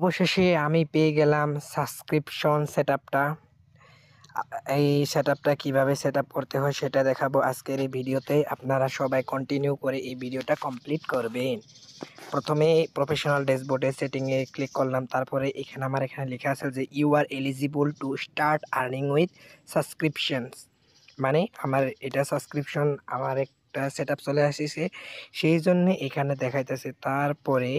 অবশেষে আমি পেয়ে গেলাম সাবস্ক্রিপশন সেটআপটা। এই সেটআপটা কিভাবে সেটআপ করতে হয় সেটা দেখাবো আজকের এই ভিডিওতে। আপনারা সবাই কন্টিনিউ করে এই ভিডিওটা কমপ্লিট করবেন। প্রথমে প্রফেশনাল ড্যাশবোর্ডে সেটিংয়ে ক্লিক করলাম। তারপরে আমার এখানে লেখা আছে যে you are eligible to start earning with subscriptions, মানে আমার এটা সাবস্ক্রিপশন আমার একটা সেটআপ চলে আসছে, সেই জন্য এখানে দেখাইতেছে। তারপরে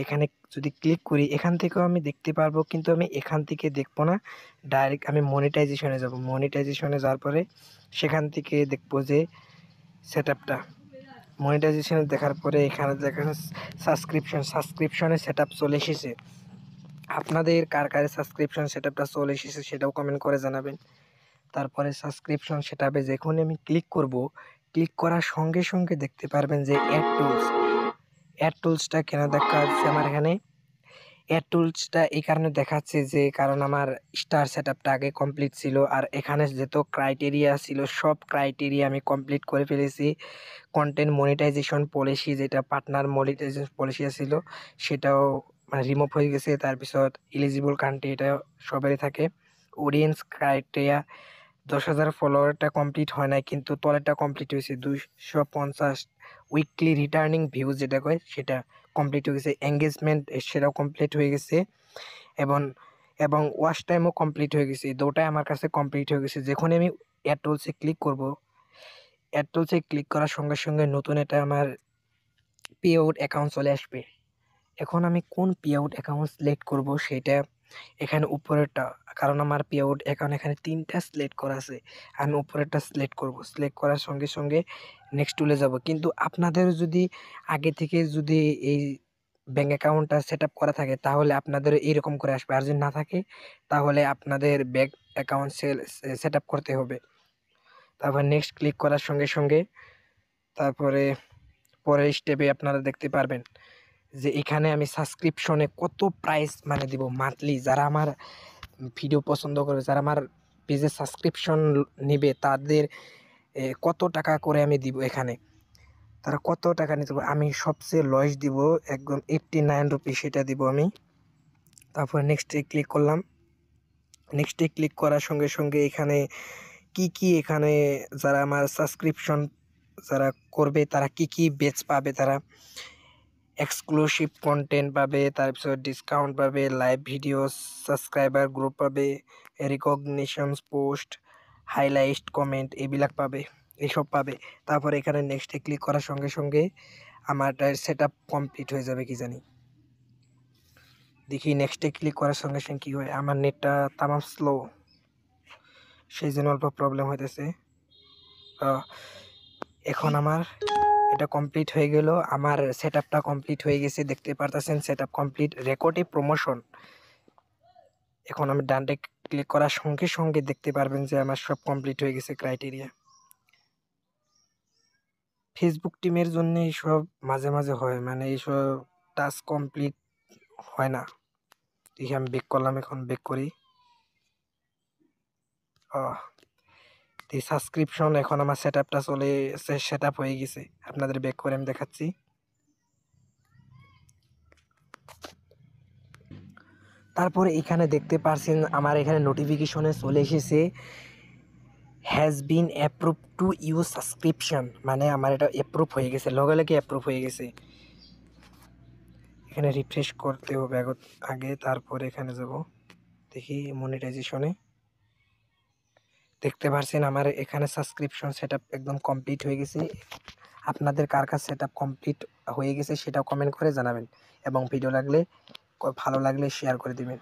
এখানে যদি ক্লিক করি এখান থেকেও আমি দেখতে পারবো, কিন্তু আমি এখান থেকে দেখবো না, ডাইরেক্ট আমি মনিটাইজেশনে যাব। মনিটাইজেশনে যাওয়ার পরে সেখান থেকে দেখবো যে সেটআপটা মনিটাইজেশনে দেখার পরে এখানে দেখা সাবস্ক্রিপশনে সেটআপ চলে এসেছে। আপনাদের কার কার সাবস্ক্রিপশন সেটআপটা চলে এসেছে সেটাও কমেন্ট করে জানাবেন। তারপরে সাবস্ক্রিপশন সেটআপে যখন আমি ক্লিক করব, ক্লিক করার সঙ্গে সঙ্গে দেখতে পারবেন যে অ্যাড টুলসটা কেন দেখাচ্ছে আমার এখানে। অ্যাড টুলসটা এই কারণে দেখাচ্ছে যে কারণ আমার স্টার সেটআপটা আগে কমপ্লিট ছিল, আর এখানে যত ক্রাইটেরিয়া ছিল সব ক্রাইটেরিয়া আমি কমপ্লিট করে ফেলেছি। কন্টেন্ট মনিটাইজেশন পলিসি, যেটা পার্টনার মনিটাইজেশন পলিসি ছিল সেটাও মানে রিমুভ হয়ে গেছে। তারপিছত এলিজিবল কান্ট্রি এটা সবারই থাকে। অডিয়েন্স ক্রাইটেরিয়া 10,000 ফলোয়ারটা কমপ্লিট হয় নাই, কিন্তু তলেরটা কমপ্লিট হয়েছে। 250 উইকলি রিটার্নিং ভিউজ যেটা কয় সেটা কমপ্লিট হয়ে গেছে। এঙ্গেজমেন্ট সেটাও কমপ্লিট হয়ে গেছে, এবং এবং ওয়াচ টাইমও কমপ্লিট হয়ে গেছে। দুটোই আমার কাছে কমপ্লিট হয়ে গেছে। যখন আমি অ্যাড টুলসে ক্লিক করব, অ্যাড টুলসে ক্লিক করার সঙ্গে সঙ্গে নতুন এটা আমার পে আউট অ্যাকাউন্ট চলে আসবে। এখন আমি কোন পে আউট অ্যাকাউন্ট সিলেক্ট করব সেটা এখানে উপরেরটা, কারণ আমার পে আউট অ্যাকাউন্ট এখানে 3টা সিলেক্ট করা আছে। আমি উপরেরটা সিলেক্ট করব। সিলেক্ট করার সঙ্গে সঙ্গে নেক্সট টুলে যাব। কিন্তু আপনাদের যদি আগে থেকে যদি এই ব্যাঙ্ক অ্যাকাউন্টটা সেট আপ করা থাকে তাহলে আপনাদের এইরকম করে আসবে, আর যদি না থাকে তাহলে আপনাদের ব্যাঙ্ক অ্যাকাউন্ট সেট আপ করতে হবে। তারপর নেক্সট ক্লিক করার সঙ্গে সঙ্গে তারপরে পরের স্টেপে আপনারা দেখতে পারবেন যে এখানে আমি সাবস্ক্রিপশনে কত প্রাইস মানে দিব মান্থলি। যারা আমার ভিডিও পছন্দ করবে, যারা আমার পেজে সাবস্ক্রিপশন নেবে তাদের কত টাকা করে আমি দিব। এখানে তারা কত টাকা নিতে পারবে, আমি সবচেয়ে লয়েস্ট দিব একদম 89 রুপি, সেটা দিব আমি। তারপর নেক্সটে ক্লিক করলাম। নেক্সটে ক্লিক করার সঙ্গে সঙ্গে এখানে কি এখানে যারা আমার সাবস্ক্রিপশন যারা করবে তারা কি বেচ পাবে, তারা এক্সক্লুসিভ কন্টেন্ট পাবে, তারপিছত ডিসকাউন্ট পাবে, লাইভ ভিডিও, সাবস্ক্রাইবার গ্রুপ পাবে, রিকগনিশনস পোস্ট, হাইলাইট কমেন্ট এইবিলাক পাবে, এইসব পাবে। তারপরে এখানে নেক্সটে ক্লিক করার সঙ্গে সঙ্গে আমার সেট আপ কমপ্লিট হয়ে যাবে। কি জানি দেখি নেক্সটে ক্লিক করার সঙ্গে সঙ্গে কী হয়, আমার নেটটা তামাম স্লো, সেই জন্য অল্প প্রবলেম হইতেছে। এখন আমার এটা কমপ্লিট হয়ে গেল, আমার সেটআপটা কমপ্লিট হয়ে গেছে। দেখতে পারতেছেন সেটআপ কমপ্লিট, রেকর্ডে প্রমোশন। এখন আমি ডানটে ক্লিক করার সঙ্গে সঙ্গে দেখতে পারবেন যে আমার সব কমপ্লিট হয়ে গেছে ক্রাইটেরিয়া। ফেসবুক টিমের জন্য এইসব মাঝে মাঝে হয়, মানে এইসব টাস্ক কমপ্লিট হয় না। দেখি আমি বেক করলাম, এখন বেক করি। এই সাবস্ক্রিপশন এখন আমার সেটআপটা চলে সেটআপ হয়ে গেছে। আপনাদের বেক করে আমি দেখাচ্ছি। তারপরে এখানে দেখতে পারছেন আমার এখানে নোটিফিকেশনে চলে এসেছে has been approve to use subscription, মানে আমার এটা অ্যাপ্রুভ হয়ে গেছে, লগে লগে অ্যাপ্রুভ হয়ে গেছে। এখানে রিফ্রেশ করতে হবে আগে, তারপরে এখানে যাব। দেখি মনিটাইজেশনে দেখতে পারছেন আমার এখানে সাবস্ক্রিপশন সেটআপ একদম কমপ্লিট হয়ে গেছে। আপনাদের কার কার সেটআপ কমপ্লিট হয়ে গেছে সেটাও কমেন্ট করে জানাবেন, এবং ভিডিও ভালো লাগলে শেয়ার করে দিবেন।